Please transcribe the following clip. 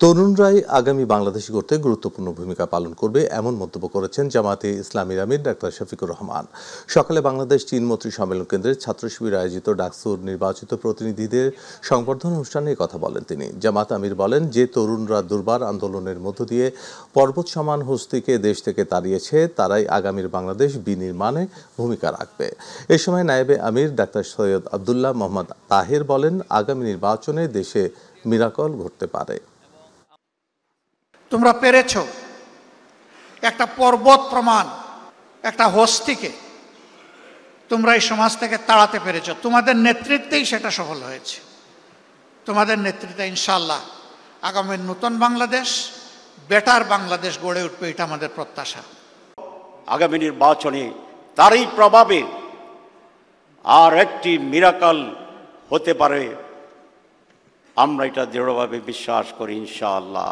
তরুণরাই আগামী বাংলাদেশ গড়তে গুরুত্বপূর্ণ ভূমিকা পালন করবে এমন মন্তব্য করেছেন জামায়াতে ইসলামীর আমির ডাক্তার শফিকুর রহমান। সকালে বাংলাদেশ চীন মৈত্রী সম্মেলন কেন্দ্রে ছাত্র শিবির আয়োজিত ডাকসুর নির্বাচিত প্রতিনিধিদের সংবর্ধনা অনুষ্ঠানে কথা বলেন তিনি। জামাত আমির বলেন, যে তরুণরা দুর্বার আন্দোলনের মধ্য দিয়ে পর্বত সমান হস্তিকে দেশ থেকে তাড়িয়েছে, তারাই আগামীর বাংলাদেশ বিনির্মাণে ভূমিকা রাখবে। এ সময় নায়েবে আমির ডাক্তার সৈয়দ আবদুল্লাহ মোহাম্মদ তাহের বলেন, আগামী নির্বাচনে দেশে মিরাকল ঘটতে পারে। তোমরা পেরেছ একটা পর্বত প্রমাণ, একটা হস্তিকে তোমরা এই সমাজ থেকে তাড়াতে পেরেছ। তোমাদের নেতৃত্বেই সেটা সফল হয়েছে। তোমাদের নেতৃত্বে ইনশাআল্লাহ আগামীর নতুন বাংলাদেশ, বেটার বাংলাদেশ গড়ে উঠবে, এটা আমাদের প্রত্যাশা। আগামী নির্বাচনে তারই প্রভাবে আর একটি মিরাকল হতে পারে, আমরা এটা দৃঢ়ভাবে বিশ্বাস করি ইনশাআল্লাহ।